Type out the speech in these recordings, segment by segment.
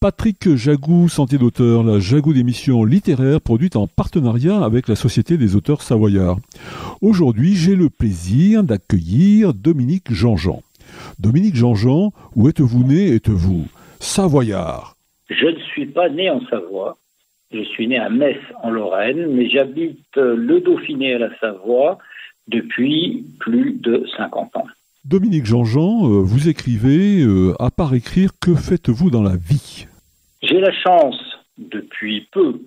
Patrick Jagou, sentier d'auteur, la Jagou d'émissions littéraires produite en partenariat avec la Société des auteurs savoyards. Aujourd'hui, j'ai le plaisir d'accueillir Dominique Jean-Jean. Dominique Jean-Jean, où êtes-vous né, êtes-vous savoyard? Je ne suis pas né en Savoie. Je suis né à Metz, en Lorraine, mais j'habite le Dauphiné à la Savoie depuis plus de 50 ans. Dominique Jean-Jean, vous écrivez, à part écrire, que faites-vous dans la vie? J'ai la chance, depuis peu,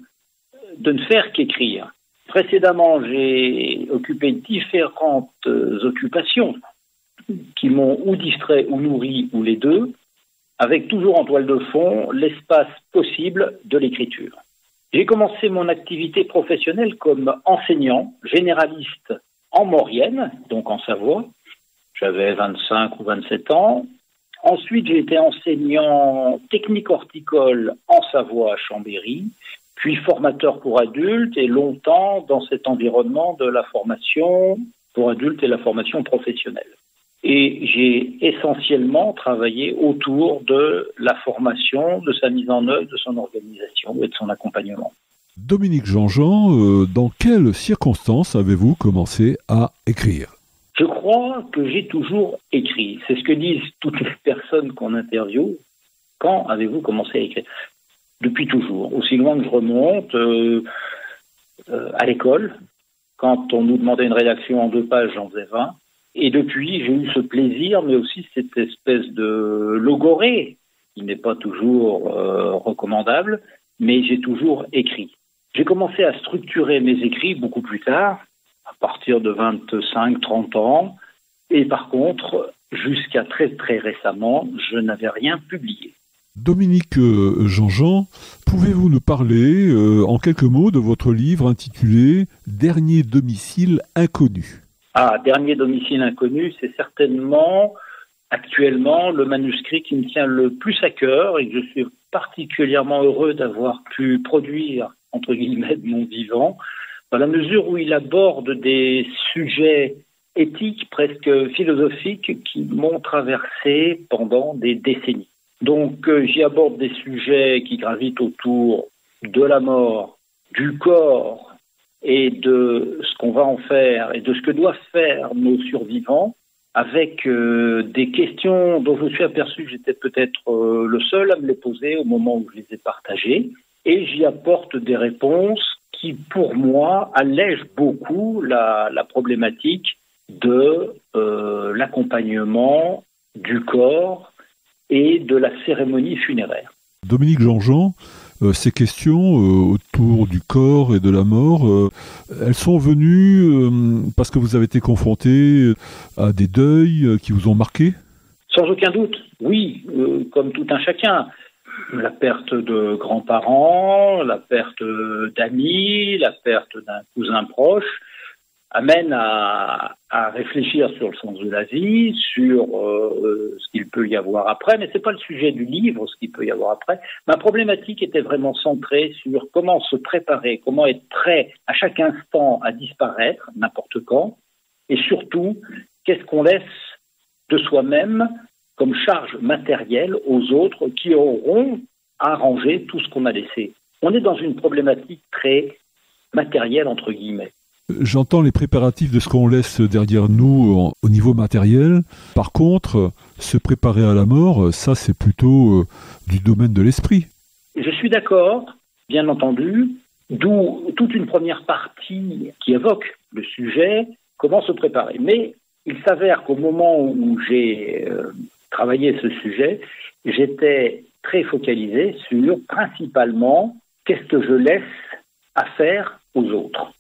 de ne faire qu'écrire. Précédemment, j'ai occupé différentes occupations qui m'ont ou distrait ou nourri, ou les deux, avec toujours en toile de fond l'espace possible de l'écriture. J'ai commencé mon activité professionnelle comme enseignant généraliste en Maurienne, donc en Savoie. J'avais 25 ou 27 ans. Ensuite, j'ai été enseignant technique horticole en Savoie à Chambéry, puis formateur pour adultes et longtemps dans cet environnement de la formation pour adultes et la formation professionnelle. Et j'ai essentiellement travaillé autour de la formation, de sa mise en œuvre, de son organisation et de son accompagnement. Dominique Jean-Jean, dans quelles circonstances avez-vous commencé à écrire? Je crois que j'ai toujours écrit. C'est ce que disent toutes les personnes qu'on interviewe. Quand avez-vous commencé à écrire? Depuis toujours. Aussi loin que je remonte, à l'école, quand on nous demandait une rédaction en 2 pages, j'en faisais 20. Et depuis, j'ai eu ce plaisir, mais aussi cette espèce de logorée, qui n'est pas toujours recommandable, mais j'ai toujours écrit. J'ai commencé à structurer mes écrits beaucoup plus tard, à partir de 25-30 ans, et par contre, jusqu'à très très récemment, je n'avais rien publié. Dominique Jean-Jean, pouvez-vous nous parler en quelques mots de votre livre intitulé « Dernier domicile inconnu » ? Ah, Dernier domicile inconnu, c'est certainement actuellement le manuscrit qui me tient le plus à cœur et que je suis particulièrement heureux d'avoir pu produire, entre guillemets, de mon vivant, dans la mesure où il aborde des sujets éthiques, presque philosophiques, qui m'ont traversé pendant des décennies. Donc j'y aborde des sujets qui gravitent autour de la mort, du corps, et de ce qu'on va en faire et de ce que doivent faire nos survivants, avec des questions dont je me suis aperçu que j'étais peut-être le seul à me les poser au moment où je les ai partagées, et j'y apporte des réponses qui, pour moi, allègent beaucoup la problématique de l'accompagnement du corps et de la cérémonie funéraire. Dominique Jean-Jean, ces questions autour du corps et de la mort, elles sont venues parce que vous avez été confronté à des deuils qui vous ont marqué? Sans aucun doute, oui, comme tout un chacun. La perte de grands-parents, la perte d'amis, la perte d'un cousin proche amène à réfléchir sur le sens de la vie, sur ce qu'il peut y avoir après, mais c'est pas le sujet du livre, ce qu'il peut y avoir après. Ma problématique était vraiment centrée sur comment se préparer, comment être prêt à chaque instant à disparaître, n'importe quand, et surtout, qu'est-ce qu'on laisse de soi-même comme charge matérielle aux autres qui auront à ranger tout ce qu'on a laissé. On est dans une problématique très matérielle, entre guillemets. J'entends les préparatifs de ce qu'on laisse derrière nous au niveau matériel. Par contre, se préparer à la mort, ça c'est plutôt du domaine de l'esprit. Je suis d'accord, bien entendu, d'où toute une première partie qui évoque le sujet, comment se préparer. Mais il s'avère qu'au moment où j'ai travaillé ce sujet, j'étais très focalisé sur principalement qu'est-ce que je laisse à faire aux autres.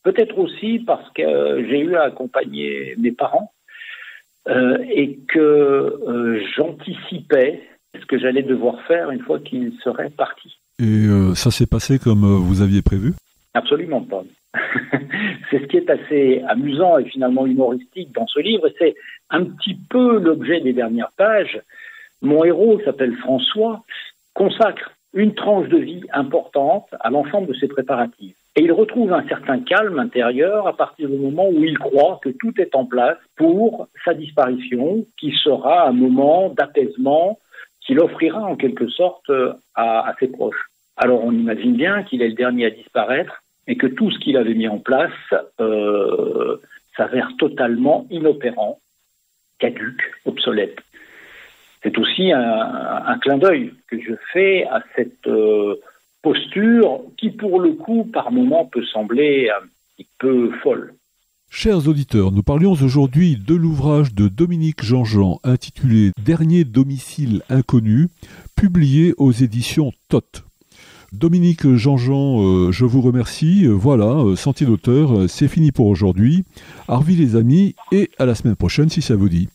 Peut-être aussi parce que j'ai eu à accompagner mes parents et que j'anticipais ce que j'allais devoir faire une fois qu'ils seraient partis. Et ça s'est passé comme vous aviez prévu? Absolument pas. C'est ce qui est assez amusant et finalement humoristique dans ce livre, et c'est un petit peu l'objet des dernières pages. Mon héros, qui s'appelle François, consacre une tranche de vie importante à l'ensemble de ses préparatifs. Et il retrouve un certain calme intérieur à partir du moment où il croit que tout est en place pour sa disparition, qui sera un moment d'apaisement, qu'il offrira en quelque sorte à ses proches. Alors on imagine bien qu'il est le dernier à disparaître et que tout ce qu'il avait mis en place s'avère totalement inopérant, caduc, obsolète. C'est aussi un clin d'œil que je fais à cette posture qui, pour le coup, par moments peut sembler un petit peu folle. Chers auditeurs, nous parlions aujourd'hui de l'ouvrage de Dominique Jean-Jean intitulé « Dernier domicile inconnu », publié aux éditions TOT. Dominique Jean-Jean, je vous remercie. Voilà, Sentier d'auteur, c'est fini pour aujourd'hui. À revoir les amis et à la semaine prochaine si ça vous dit.